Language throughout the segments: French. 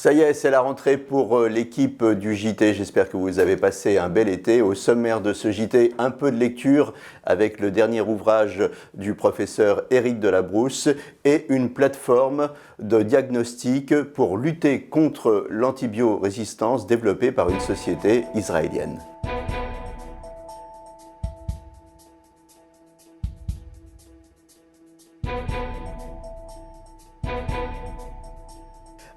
Ça y est, c'est la rentrée pour l'équipe du JT. J'espère que vous avez passé un bel été. Au sommaire de ce JT, un peu de lecture avec le dernier ouvrage du professeur Éric Delabrousse et une plateforme de diagnostic pour lutter contre l'antibiorésistance développée par une société israélienne.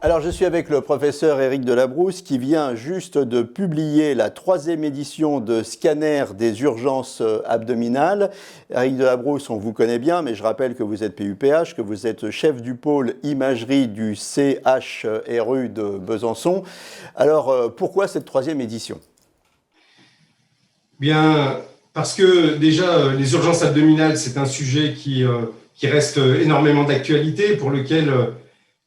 Alors, je suis avec le professeur Éric Delabrousse qui vient juste de publier la 3e édition de Scanner des urgences abdominales. Éric Delabrousse, on vous connaît bien, mais je rappelle que vous êtes PUPH, que vous êtes chef du pôle imagerie du CHRU de Besançon. Alors, pourquoi cette 3e édition ? Bien, parce que déjà, les urgences abdominales, c'est un sujet qui reste énormément d'actualité, pour lequel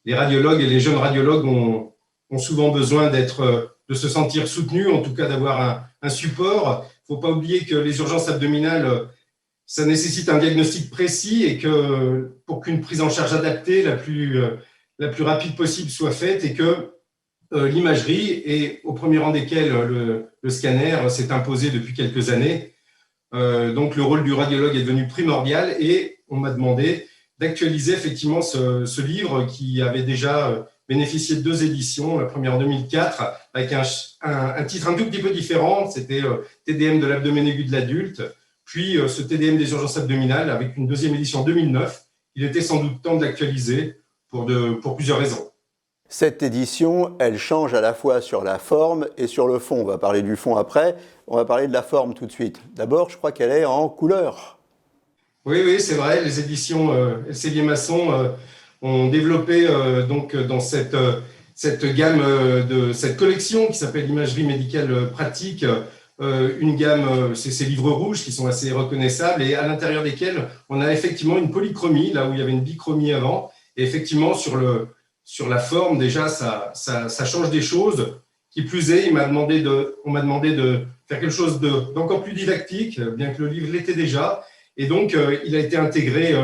les radiologues et les jeunes radiologues ont souvent besoin de se sentir soutenus, en tout cas d'avoir un support. Il ne faut pas oublier que les urgences abdominales, ça nécessite un diagnostic précis et que pour qu'une prise en charge adaptée, la plus rapide possible soit faite, et que l'imagerie, et au premier rang desquels le scanner, s'est imposé depuis quelques années. Donc le rôle du radiologue est devenu primordial, et on m'a demandé d'actualiser effectivement ce livre qui avait déjà bénéficié de 2 éditions, la première en 2004, avec un titre un tout petit peu différent, c'était TDM de l'abdomen aigu de l'adulte, puis ce TDM des urgences abdominales avec une 2e édition en 2009. Il était sans doute temps de l'actualiser pour plusieurs raisons. Cette édition, elle change à la fois sur la forme et sur le fond. On va parler du fond après, on va parler de la forme tout de suite. D'abord, je crois qu'elle est en couleur. Oui, c'est vrai. Les éditions Elsevier-Masson ont développé donc dans cette gamme de cette collection qui s'appelle l'imagerie médicale pratique, une gamme, c'est ces livres rouges qui sont assez reconnaissables, et à l'intérieur desquels on a effectivement une polychromie, là où il y avait une bichromie avant. Et effectivement, sur la forme, déjà, ça change des choses. Qui plus est, on m'a demandé de faire quelque chose d'encore plus didactique, bien que le livre l'était déjà. Et donc, il a été intégré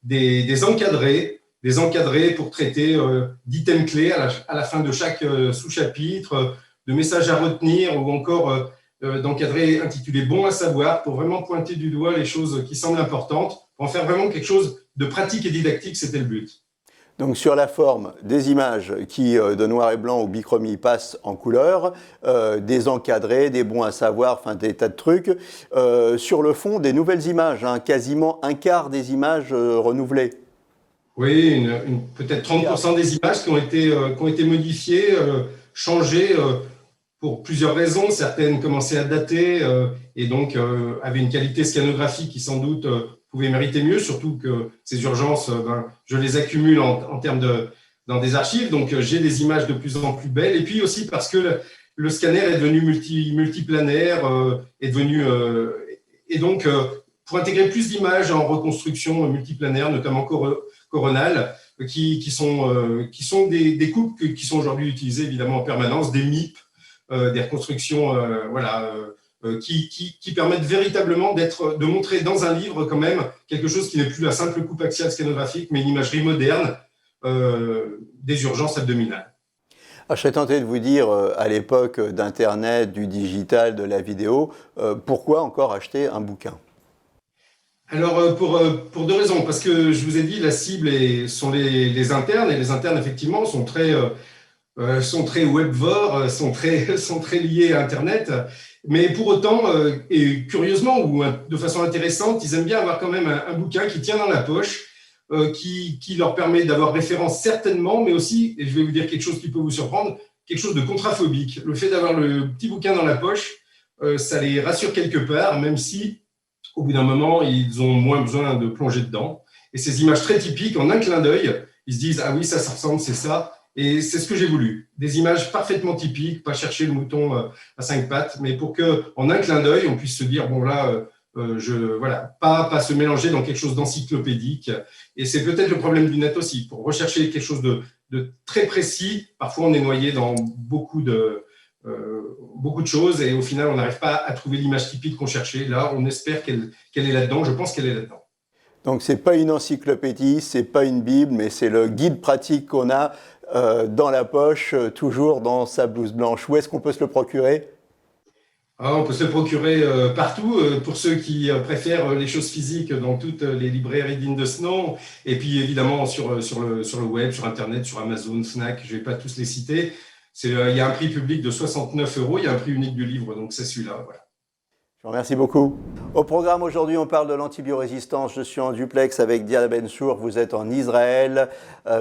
des encadrés pour traiter d'items clés à la fin de chaque sous-chapitre, de messages à retenir, ou encore d'encadrés intitulés « Bon à savoir », pour vraiment pointer du doigt les choses qui semblent importantes, pour en faire vraiment quelque chose de pratique et didactique. C'était le but. Donc sur la forme, des images qui, de noir et blanc ou bichromie, passent en couleur, des encadrés, des bons à savoir, enfin des tas de trucs. Sur le fond, des nouvelles images, quasiment un quart des images renouvelées. Oui, peut-être 30% des images qui ont été modifiées, changées pour plusieurs raisons. Certaines commençaient à dater et donc avaient une qualité scanographique qui sans doute pouvait mériter mieux, surtout que ces urgences, je les accumule en termes dans des archives, donc j'ai des images de plus en plus belles, et puis aussi parce que le scanner est devenu multiplanaire, et donc pour intégrer plus d'images en reconstruction multiplanaire, notamment coronale, qui sont des coupes qui sont aujourd'hui utilisées évidemment en permanence, des MIP, des reconstructions, qui permettent véritablement de montrer dans un livre quand même quelque chose qui n'est plus la simple coupe axiale scanographique, mais une imagerie moderne des urgences abdominales. Alors, je serais tenté de vous dire, à l'époque d'Internet, du digital, de la vidéo, pourquoi encore acheter un bouquin ? Alors, pour 2 raisons. Parce que je vous ai dit, la cible sont les internes, et les internes, effectivement, sont très webvores, sont très liés à Internet. Mais pour autant, et curieusement ou de façon intéressante, ils aiment bien avoir quand même un bouquin qui tient dans la poche, qui leur permet d'avoir référence certainement, mais aussi, et je vais vous dire quelque chose qui peut vous surprendre, quelque chose de contraphobique. Le fait d'avoir le petit bouquin dans la poche, ça les rassure quelque part, même si, au bout d'un moment, ils ont moins besoin de plonger dedans. Et ces images très typiques, en un clin d'œil, ils se disent « Ah oui, ça ressemble, c'est ça ». Et c'est ce que j'ai voulu. Des images parfaitement typiques, pas chercher le mouton à 5 pattes, mais pour qu'en un clin d'œil, on puisse se dire, bon là, pas se mélanger dans quelque chose d'encyclopédique. Et c'est peut-être le problème du net aussi. Pour rechercher quelque chose de très précis, parfois on est noyé dans beaucoup de choses, et au final, on n'arrive pas à trouver l'image typique qu'on cherchait. Là, on espère qu'elle est là-dedans. Je pense qu'elle est là-dedans. Donc, ce n'est pas une encyclopédie, ce n'est pas une Bible, mais c'est le guide pratique qu'on a dans la poche, toujours dans sa blouse blanche. Où est-ce qu'on peut se le procurer ? On peut se le procurer partout, pour ceux qui préfèrent les choses physiques, dans toutes les librairies dignes de ce nom, et puis évidemment sur le web, sur Internet, sur Amazon, Fnac, je ne vais pas tous les citer. Il y a un prix public de 69 €, il y a un prix unique du livre, donc c'est celui-là. Voilà. Je vous remercie beaucoup. Au programme aujourd'hui, on parle de l'antibiorésistance. Je suis en duplex avec Diana Benchour. Vous êtes en Israël.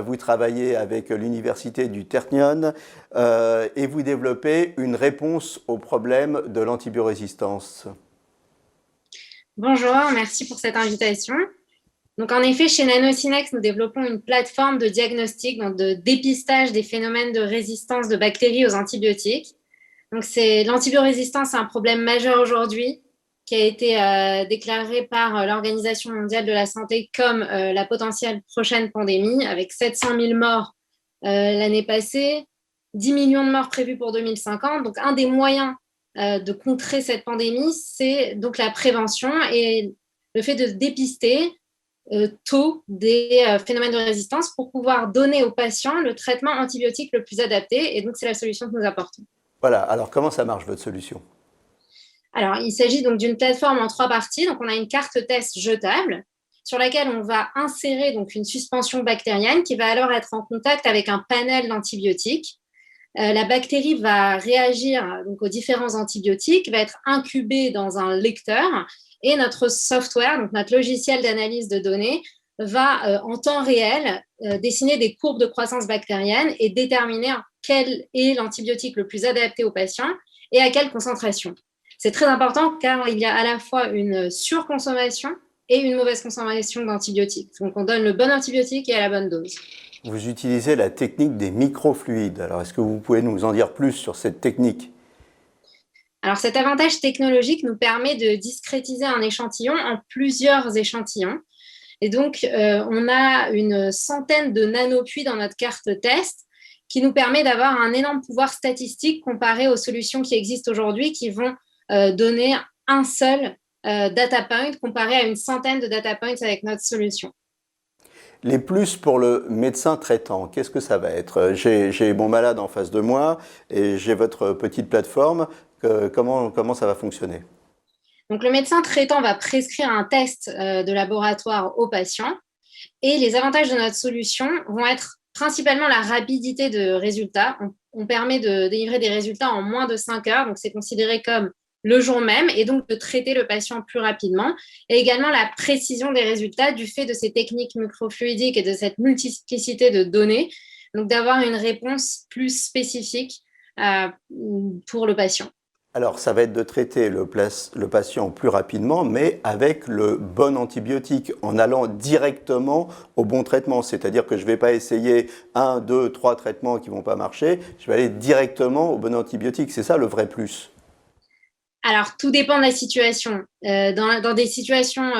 Vous travaillez avec l'université du Technion et vous développez une réponse au problème de l'antibiorésistance. Bonjour, merci pour cette invitation. Donc, en effet, chez Nanocinex, nous développons une plateforme de diagnostic, donc de dépistage des phénomènes de résistance de bactéries aux antibiotiques. Donc, l'antibiorésistance, c'est un problème majeur aujourd'hui qui a été déclaré par l'Organisation mondiale de la santé comme la potentielle prochaine pandémie, avec 700 000 morts l'année passée, 10 millions de morts prévus pour 2050. Donc, un des moyens de contrer cette pandémie, c'est donc la prévention et le fait de dépister tôt des phénomènes de résistance pour pouvoir donner aux patients le traitement antibiotique le plus adapté. Et donc, c'est la solution que nous apportons. Voilà, alors comment ça marche votre solution ? Alors, il s'agit donc d'une plateforme en 3 parties. Donc, on a une carte test jetable sur laquelle on va insérer donc une suspension bactérienne qui va alors être en contact avec un panel d'antibiotiques. La bactérie va réagir donc aux différents antibiotiques, va être incubée dans un lecteur et notre software, donc notre logiciel d'analyse de données, va en temps réel dessiner des courbes de croissance bactérienne et déterminer quel est l'antibiotique le plus adapté aux patients et à quelle concentration. C'est très important car il y a à la fois une surconsommation et une mauvaise consommation d'antibiotiques. Donc, on donne le bon antibiotique et à la bonne dose. Vous utilisez la technique des microfluides. Alors, est-ce que vous pouvez nous en dire plus sur cette technique ? Alors, cet avantage technologique nous permet de discrétiser un échantillon en plusieurs échantillons. Et donc, on a une centaine de nanopuits dans notre carte test qui nous permet d'avoir un énorme pouvoir statistique comparé aux solutions qui existent aujourd'hui qui vont donner un seul data point comparé à une centaine de data points avec notre solution. Les plus pour le médecin traitant, qu'est-ce que ça va être ? J'ai mon malade en face de moi et j'ai votre petite plateforme. Comment ça va fonctionner ? Donc, le médecin traitant va prescrire un test de laboratoire au patient et les avantages de notre solution vont être principalement la rapidité de résultats. On permet de délivrer des résultats en moins de 5 heures, donc c'est considéré comme le jour même et donc de traiter le patient plus rapidement et également la précision des résultats du fait de ces techniques microfluidiques et de cette multiplicité de données, donc d'avoir une réponse plus spécifique pour le patient. Alors, ça va être de traiter le patient plus rapidement, mais avec le bon antibiotique, en allant directement au bon traitement. C'est-à-dire que je ne vais pas essayer 1, 2, 3 traitements qui ne vont pas marcher, je vais aller directement au bon antibiotique. C'est ça le vrai plus. Alors, tout dépend de la situation. Dans des situations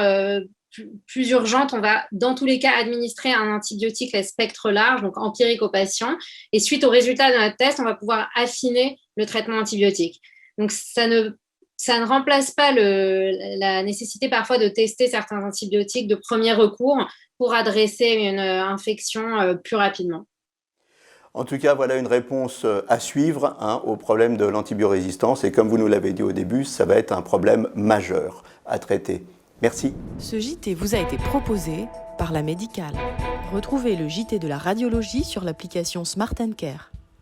plus urgentes, on va dans tous les cas administrer un antibiotique à spectre large, donc empirique au patient. Et suite aux résultats de notre test, on va pouvoir affiner le traitement antibiotique. Donc, ça ne remplace pas la nécessité parfois de tester certains antibiotiques de premier recours pour adresser une infection plus rapidement. En tout cas, voilà une réponse à suivre au problème de l'antibiorésistance. Et comme vous nous l'avez dit au début, ça va être un problème majeur à traiter. Merci. Ce JT vous a été proposé par La Médicale. Retrouvez le JT de la radiologie sur l'application Smart & Care.